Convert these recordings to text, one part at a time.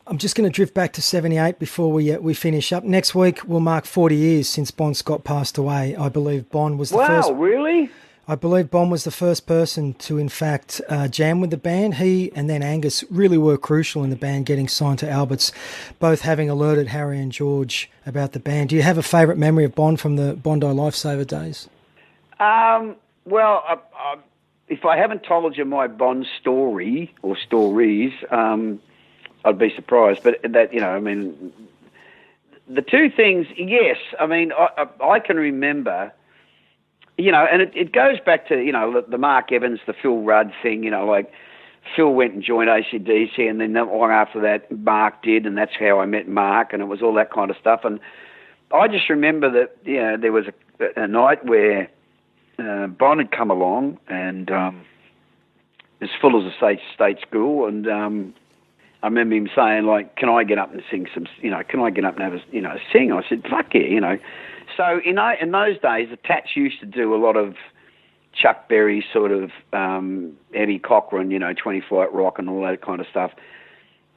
I'm just going to drift back to '78 before we finish up. Next week will mark 40 years since Bon Scott passed away. I believe Bon was the Wow, first. really? I believe Bon was the first person to, in fact, jam with the band. He and then Angus really were crucial in the band getting signed to Alberts, both having alerted Harry and George about the band. Do you have a favourite memory of Bon from the Bondi Lifesaver days? Well, if I haven't told you my Bond story or stories, I'd be surprised. But that, I mean, the two things, yes. I mean, I can remember, and it goes back to, the Mark Evans, the Phil Rudd thing, like Phil went and joined AC/DC, and then not long after that, Mark did, and that's how I met Mark, and it was all that kind of stuff. And I just remember that, there was a night where Bon had come along, and as full as a state school, and I remember him saying, like, can I get up and sing some, can I get up and have a, sing? I said, fuck yeah, So, in those days, the Tats used to do a lot of Chuck Berry sort of, Eddie Cochran, 20 Flight Rock and all that kind of stuff,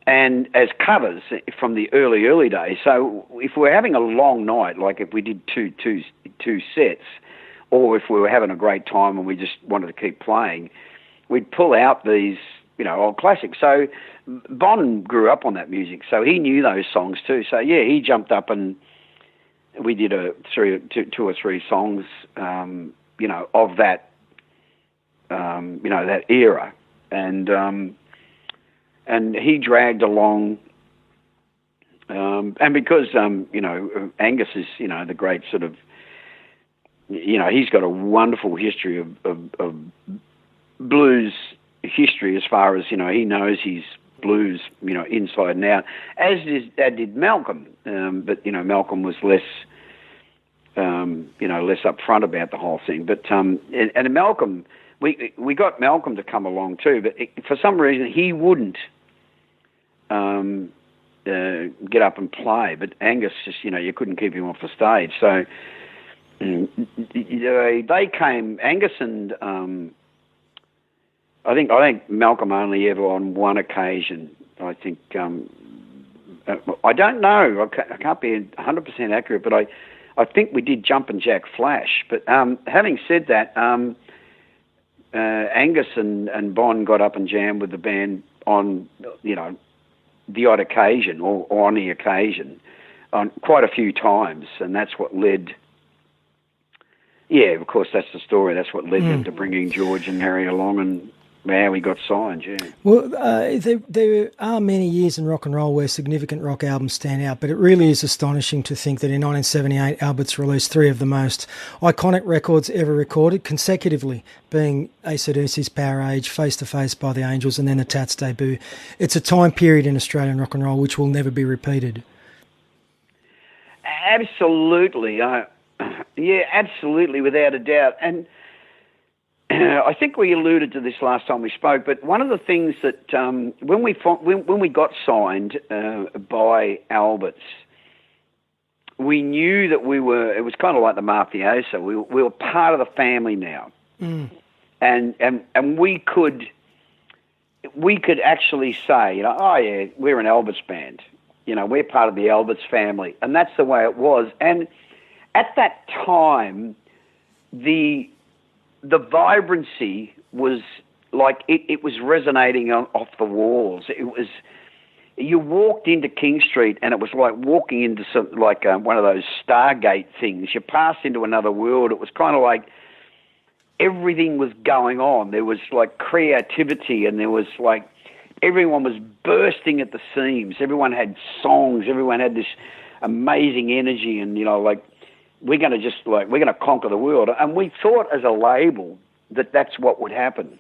and as covers from the early days. So if we're having a long night, like if we did two sets, or if we were having a great time and we just wanted to keep playing, we'd pull out these, old classics. So Bon grew up on that music, so he knew those songs too. So yeah, he jumped up and we did two or three songs, of that, that era, and he dragged along, and because Angus is the great sort of, he's got a wonderful history of blues history as far as, he knows his blues, inside and out, as did Malcolm. But, Malcolm was less, less upfront about the whole thing. But, and Malcolm, we got Malcolm to come along too, but for some reason he wouldn't get up and play. But Angus just, you couldn't keep him off the stage. So, they came, Angus and I think Malcolm only ever on one occasion. I think I don't know. I can't be 100% accurate, but I think we did Jumpin' Jack Flash. But having said that, Angus and Bon got up and jammed with the band on the odd occasion or on the occasion, on quite a few times, and that's what led. Yeah, of course, that's the story. That's what led them to bringing George and Harry along, and how we got signed, yeah. Well, there are many years in rock and roll where significant rock albums stand out, but it really is astonishing to think that in 1978, Alberts released three of the most iconic records ever recorded consecutively, being AC/DC's Power Age, Face to Face by the Angels, and then the Tats debut. It's a time period in Australian rock and roll which will never be repeated. Absolutely. Yeah, absolutely, without a doubt. And I think we alluded to this last time we spoke, but one of the things that when we got signed by Alberts, we knew that it was kind of like the mafioso. We were part of the family now. And we could actually say, oh yeah, we're an Alberts band. We're part of the Alberts family. And that's the way it was. And at that time, the vibrancy was like it was resonating off the walls. It was, you walked into King Street and it was like walking into one of those Stargate things. You passed into another world. It was kind of like everything was going on. There was like creativity, and there was like everyone was bursting at the seams. Everyone had songs. Everyone had this amazing energy, and we're going to conquer the world. And we thought as a label that that's what would happen.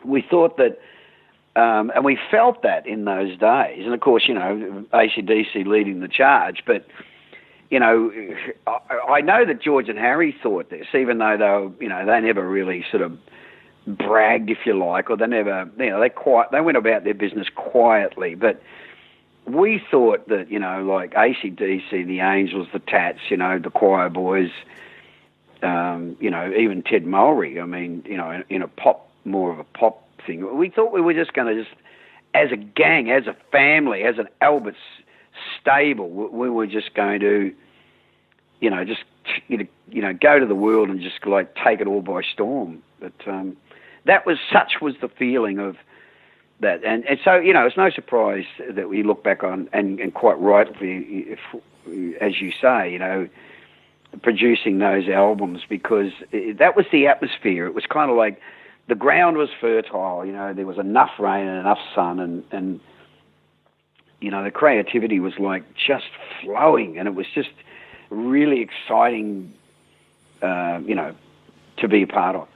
We thought that, and we felt that in those days. And of course, AC/DC leading the charge. But, I know that George and Harry thought this, even though they never really sort of bragged, if you like, or they never, they went about their business quietly. But we thought that, like AC/DC, the Angels, the Tats, the Choir Boys, even Ted Mulry, I mean, in a pop, more of a pop thing, we thought we were just going to just as a gang, as a family, as an Alberts stable, we were just going to, go to the world and just like take it all by storm. But such was the feeling of that, and so it's no surprise that we look back on and quite rightly, as you say, producing those albums, because that was the atmosphere. It was kind of like the ground was fertile. There was enough rain and enough sun, and the creativity was like just flowing, and it was just really exciting, to be a part of.